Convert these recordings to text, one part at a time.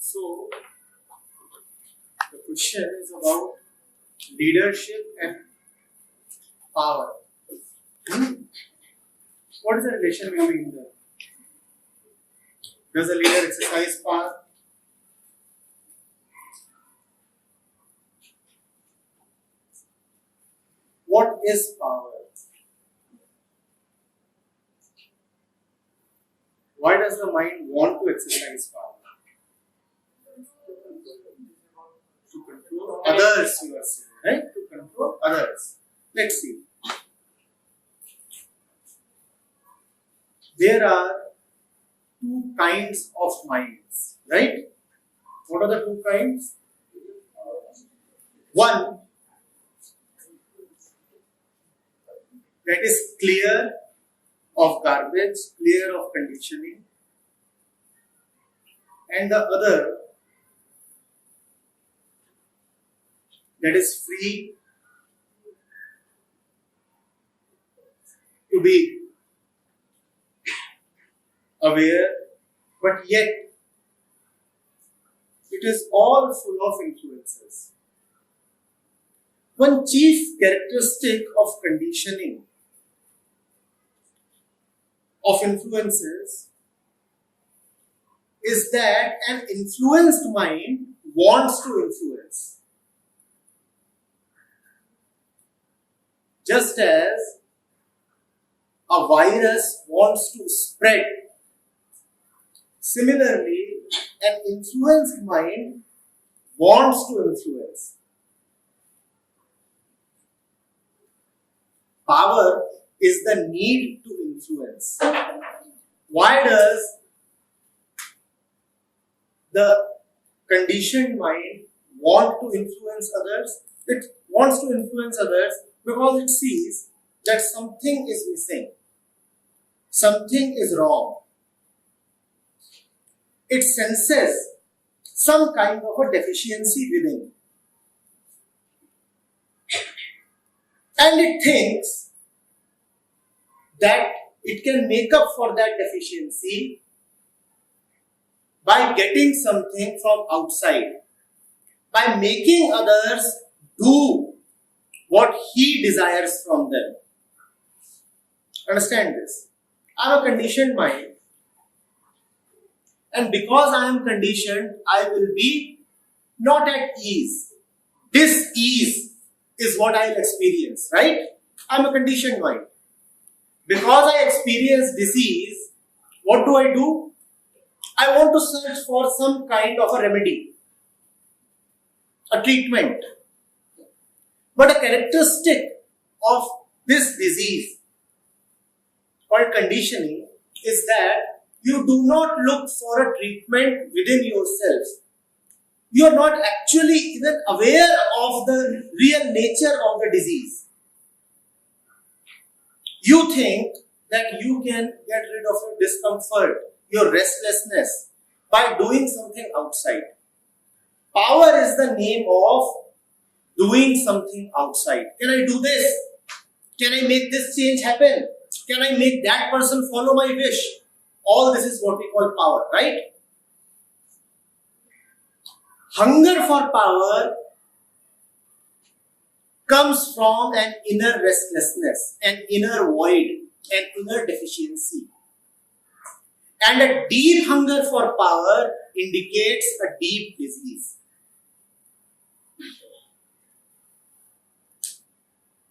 So, the question is about leadership and power. What is the relation between them? Does a leader exercise power? What is power? Why does the mind want to exercise power? To control others, you are saying, right? To control others. Let's see. There are two kinds of minds, right? What are the two kinds? One that is clear of garbage, clear of conditioning, and the other that is free to be aware, but yet it is all full of influences. One chief characteristic of conditioning, of influences, is that an influenced mind wants to influence. Just as a virus wants to spread, similarly, an influenced mind wants to influence. Power is the need to influence. Why does the conditioned mind want to influence others? It wants to influence others because it sees that something is missing, something is wrong. It senses some kind of a deficiency within. And it thinks that it can make up for that deficiency by getting something from outside, by making others do what he desires from them. Understand this? I have a conditioned mind. And because I am conditioned, I will be not at ease. Dis-ease is what I will experience, right? I am a conditioned mind. Because I experience disease, what do? I want to search for some kind of a remedy, a treatment. But a characteristic of this disease called conditioning is that you do not look for a treatment within yourself. You are not actually even aware of the real nature of the disease. You think that you can get rid of your discomfort, your restlessness by doing something outside. Power is the name of doing something outside. Can I do this? Can I make this change happen? Can I make that person follow my wish? All this is what we call power, right? Hunger for power comes from an inner restlessness, an inner void, an inner deficiency. And a deep hunger for power indicates a deep disease.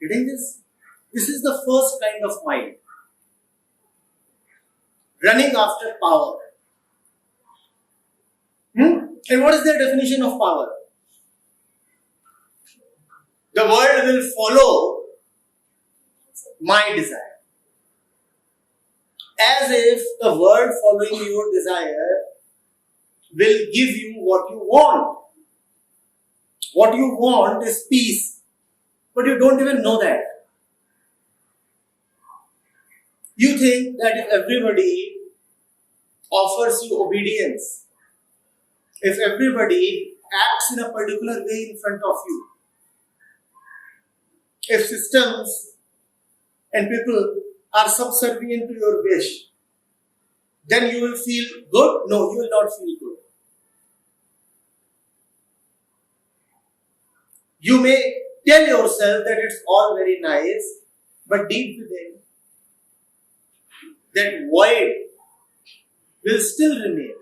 Getting this? This is the first kind of mind. Running after power. And what is their definition of power? The world will follow my desire. As if the world following your desire will give you what you want. What you want is peace. But you don't even know that. You think that if everybody offers you obedience, if everybody acts in a particular way in front of you, if systems and people are subservient to your wish, then you will feel good? No, you will not feel good. You may tell yourself that it's all very nice, but deep within, that void will still remain.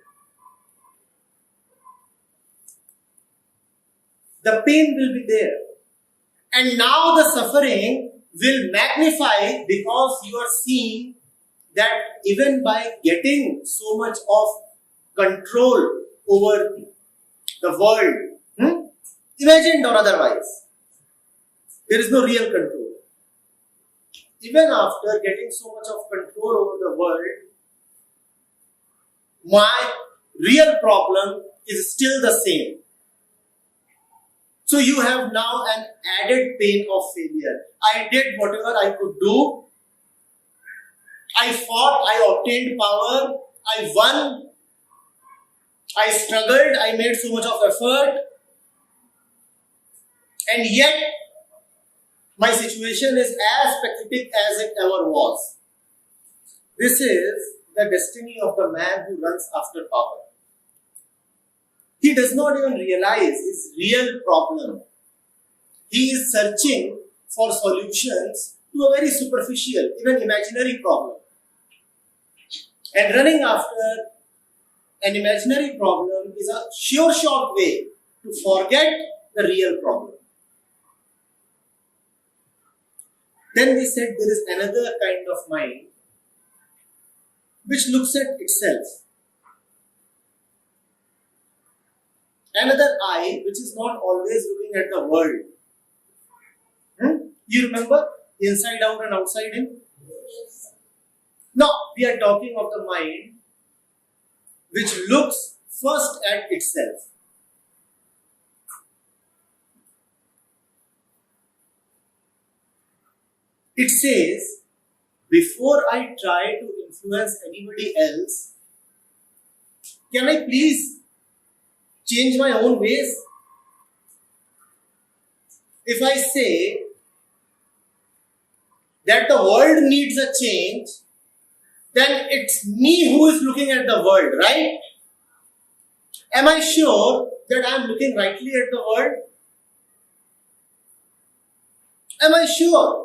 The pain will be there. And now the suffering will magnify because you are seeing that even by getting so much of control over the world, imagined or otherwise, there is no real control. Even after getting so much of control over the world, my real problem is still the same. So you have now an added pain of failure. I did whatever I could do. I fought, I obtained power, I won, I struggled, I made so much of effort, and yet my situation is as pathetic as it ever was. This is the destiny of the man who runs after power. He does not even realize his real problem. He is searching for solutions to a very superficial, even imaginary problem. And running after an imaginary problem is a sure short way to forget the real problem. Then we said there is another kind of mind which looks at itself. Another eye which is not always looking at the world. You remember inside out and outside in? Now we are talking of the mind which looks first at itself. It says, before I try to influence anybody else, can I please change my own ways? If I say that the world needs a change, then it's me who is looking at the world, right? Am I sure that I am looking rightly at the world? Am I sure?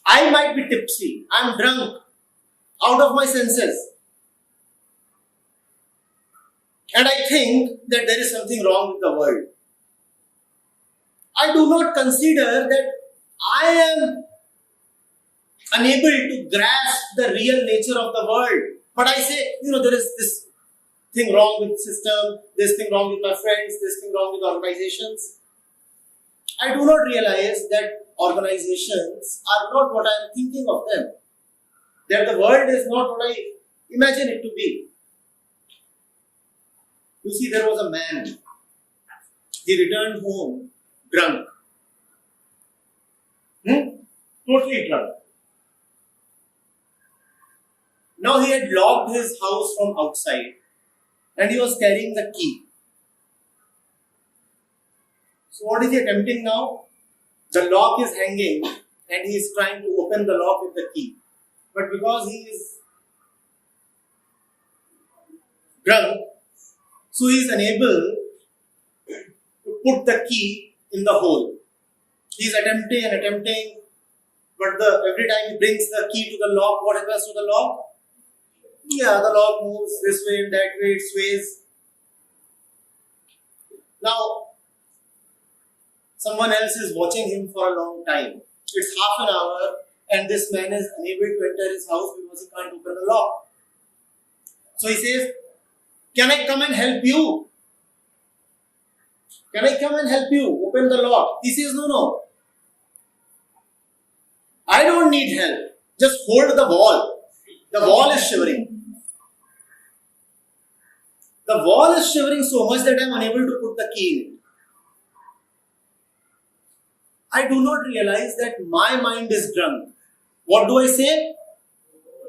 I might be tipsy, I am drunk, out of my senses. And I think that there is something wrong with the world. I do not consider that I am unable to grasp the real nature of the world. But I say, there is this thing wrong with system, this thing wrong with my friends, this thing wrong with organizations. I do not realize that organizations are not what I am thinking of them. That the world is not what I imagine it to be. You see, there was a man. He returned home drunk. Totally drunk. Now he had locked his house from outside and he was carrying the key. So what is he attempting now? The lock is hanging and he is trying to open the lock with the key. But because he is drunk, so he is unable to put the key in the hole. He is attempting, but every time he brings the key to the lock, what happens to the lock? Yeah, the lock moves this way and that way, it sways. Now, someone else is watching him for a long time. It's half an hour and this man is unable to enter his house because he can't open the lock. So he says, can I come and help you? Can I come and help you open the lock? He says, no. I don't need help. Just hold the wall. The wall is shivering. The wall is shivering so much that I am unable to put the key in it. I do not realize that my mind is drunk. What do I say?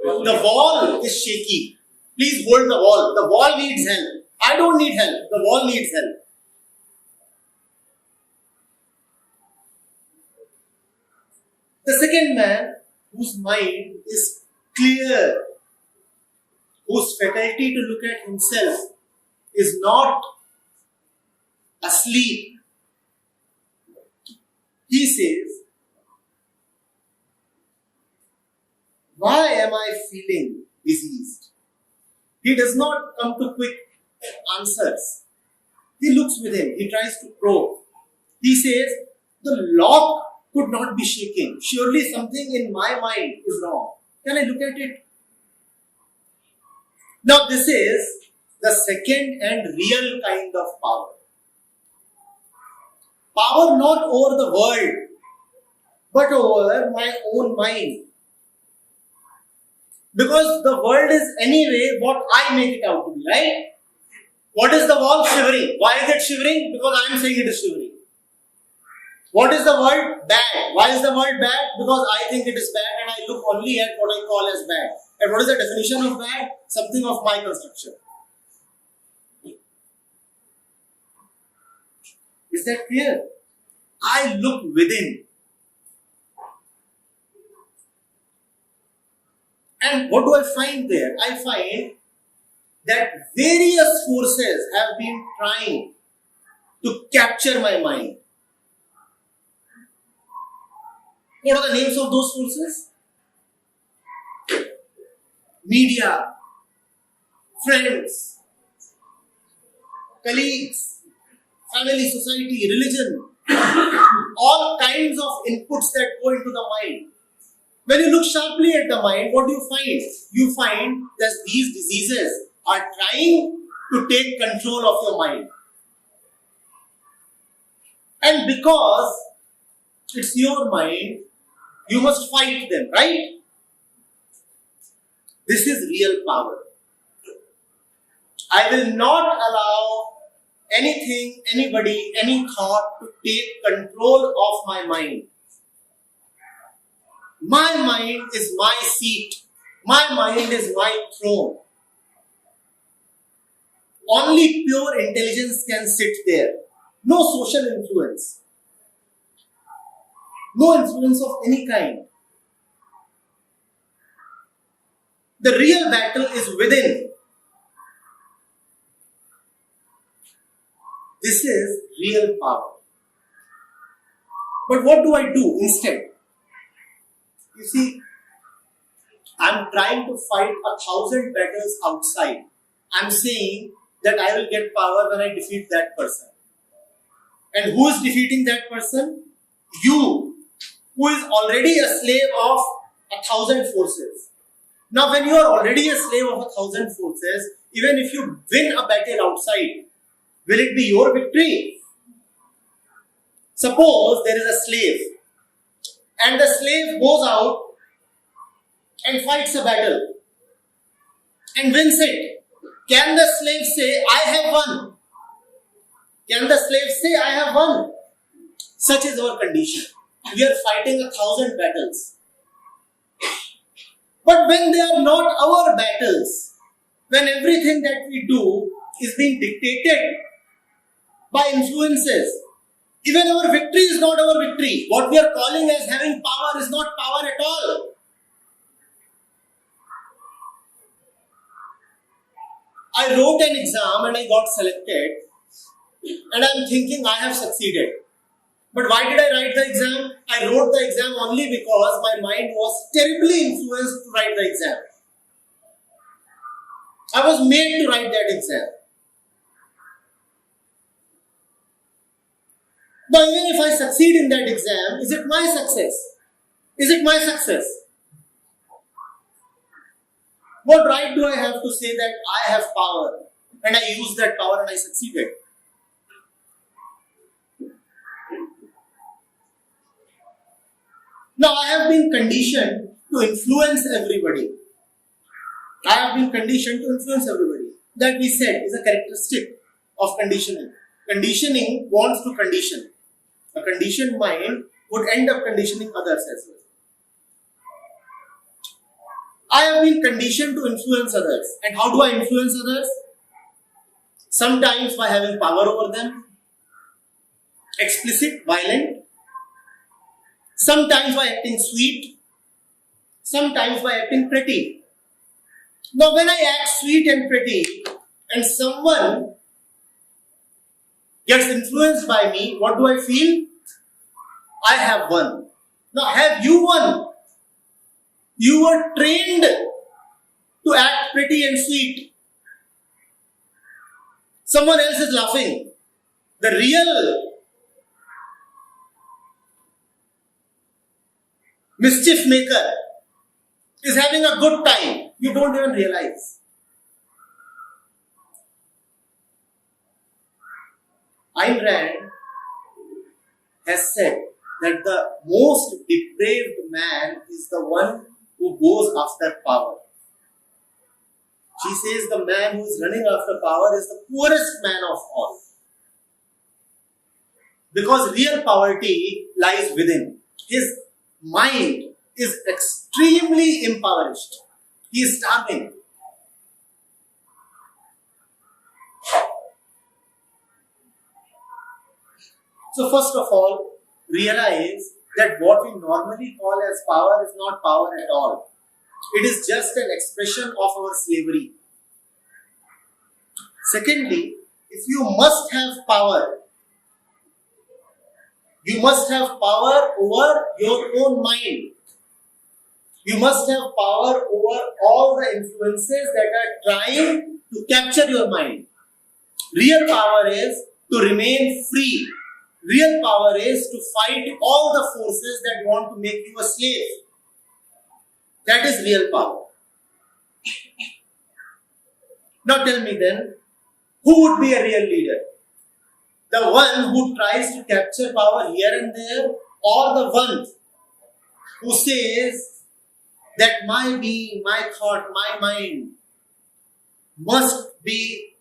The wall is shaky. Please hold the wall. The wall needs help. I don't need help. The wall needs help. The second man, whose mind is clear, whose faculty to look at himself is not asleep, he says, why am I feeling diseased? He does not come to quick answers. He looks within, he tries to probe. He says, the lock could not be shaking. Surely something in my mind is wrong. Can I look at it? Now this is the second and real kind of power. Power not over the world, but over my own mind. Because the world is anyway what I make it out to be, right? What is the wall? Shivering. Why is it shivering? Because I am saying it is shivering. What is the word? Bad. Why is the word bad? Because I think it is bad and I look only at what I call as bad. And what is the definition of bad? Something of my construction. Is that clear? I look within. And what do I find there? I find that various forces have been trying to capture my mind. What are the names of those forces? Media, friends, colleagues, family, society, religion, all kinds of inputs that go into the mind. When you look sharply at the mind, what do you find? You find that these diseases are trying to take control of your mind. And because it's your mind, you must fight them, right? This is real power. I will not allow anything, anybody, any thought to take control of my mind. My mind is my seat. My mind is my throne. Only pure intelligence can sit there. No social influence. No influence of any kind. The real battle is within. This is real power. But what do I do instead? You see, I'm trying to fight 1,000 battles outside. I'm saying that I will get power when I defeat that person. And who is defeating that person? You, who is already a slave of 1,000 forces. Now, when you are already a slave of 1,000 forces, even if you win a battle outside, will it be your victory? Suppose there is a slave, and the slave goes out and fights a battle and wins it. Can the slave say, I have won? Can the slave say, I have won? Such is our condition. We are fighting 1,000 battles. But when they are not our battles, when everything that we do is being dictated by influences, even our victory is not our victory. What we are calling as having power is not power at all. I wrote an exam and I got selected, and I am thinking I have succeeded. But why did I write the exam? I wrote the exam only because my mind was terribly influenced to write the exam. I was made to write that exam. Now, even if I succeed in that exam, is it my success? Is it my success? What right do I have to say that I have power and I use that power and I succeeded? Now, I have been conditioned to influence everybody. I have been conditioned to influence everybody. That we said is a characteristic of conditioning. Conditioning wants to condition. A conditioned mind would end up conditioning others as well. I have been conditioned to influence others. And how do I influence others? Sometimes by having power over them, explicit, violent. Sometimes by acting sweet. Sometimes by acting pretty. Now when I act sweet and pretty and someone gets influenced by me, what do I feel? I have won. Now, have you won? You were trained to act pretty and sweet. Someone else is laughing. The real mischief maker is having a good time. You don't even realize. Ayn Rand has said that the most depraved man is the one who goes after power. She says the man who is running after power is the poorest man of all. Because real poverty lies within. His mind is extremely impoverished. He is starving. So first of all, realize that what we normally call as power is not power at all. It is just an expression of our slavery. Secondly, if you must have power, you must have power over your own mind. You must have power over all the influences that are trying to capture your mind. Real power is to remain free. Real power is to fight all the forces that want to make you a slave. That is real power. Now tell me then, who would be a real leader? The one who tries to capture power here and there, or the one who says that my being, my thought, my mind must be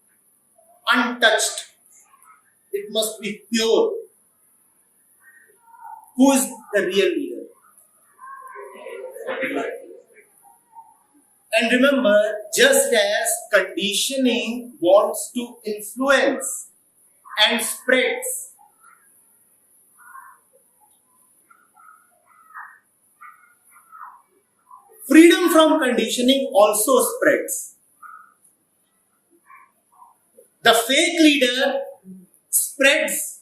untouched. It must be pure. Who is the real leader? And remember, just as conditioning wants to influence and spreads, freedom from conditioning also spreads. The fake leader spreads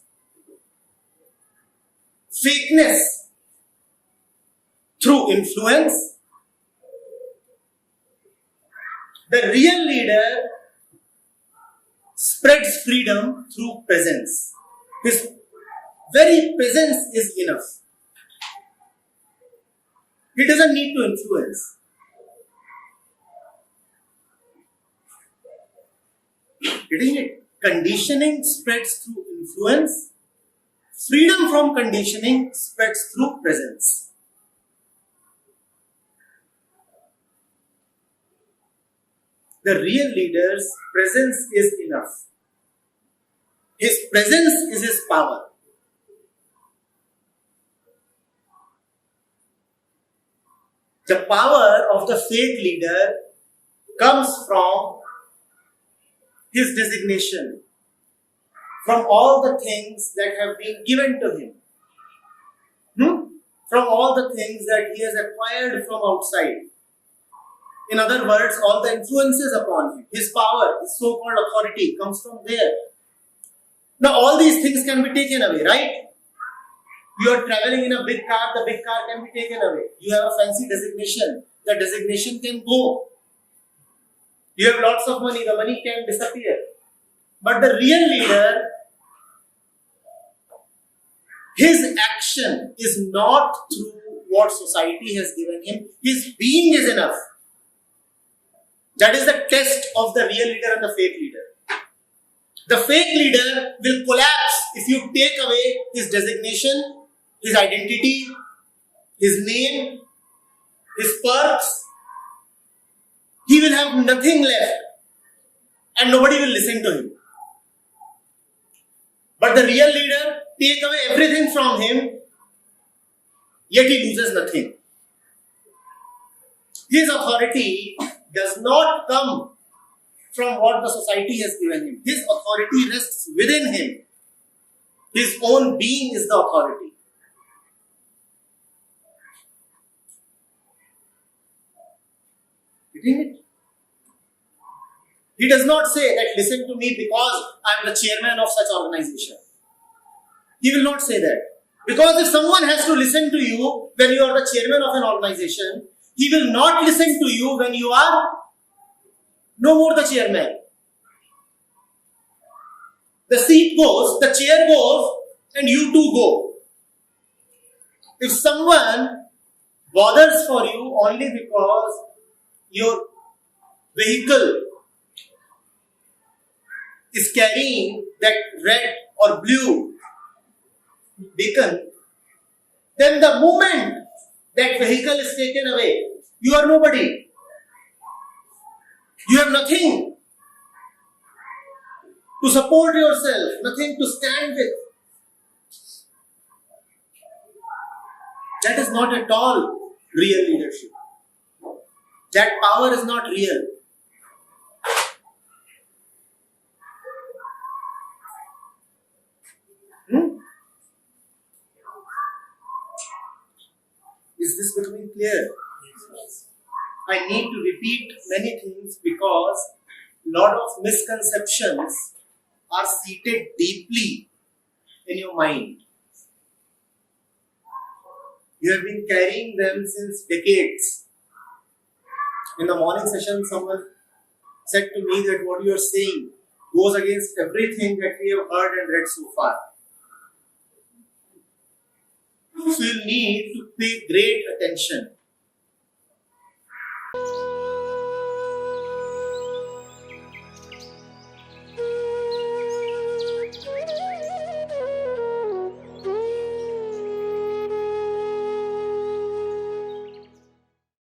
fakeness through influence. The real leader spreads freedom through presence. His very presence is enough. He doesn't need to influence. Getting it? Conditioning spreads through influence. Freedom from conditioning spreads through presence. The real leader's presence is enough. His presence is his power. The power of the fake leader comes from his designation, from all the things that have been given to him, from all the things that he has acquired from outside. In other words, all the influences upon him, his power, his so-called authority comes from there. Now all these things can be taken away, right? You are traveling in a big car, the big car can be taken away. You have a fancy designation, the designation can go. You have lots of money, the money can disappear. But the real leader, his action is not through what society has given him. His being is enough. That is the test of the real leader and the fake leader. The fake leader will collapse if you take away his designation, his identity, his name, his perks. He will have nothing left and nobody will listen to him. But the real leader, take away everything from him, yet he loses nothing. His authority does not come from what the society has given him. His authority rests within him. His own being is the authority. Getting it? He does not say that listen to me because I am the chairman of such organization. He will not say that. Because if someone has to listen to you when you are the chairman of an organization, he will not listen to you when you are no more the chairman. The seat goes, the chair goes, and you too go. If someone bothers for you only because your vehicle is carrying that red or blue beacon, then the moment that vehicle is taken away, you are nobody. You have nothing to support yourself, nothing to stand with. That is not at all real leadership. That power is not real. Is this becoming clear? I need to repeat many things because a lot of misconceptions are seated deeply in your mind. You have been carrying them since decades. In the morning session, someone said to me that what you are saying goes against everything that we have heard and read so far. So you need to pay great attention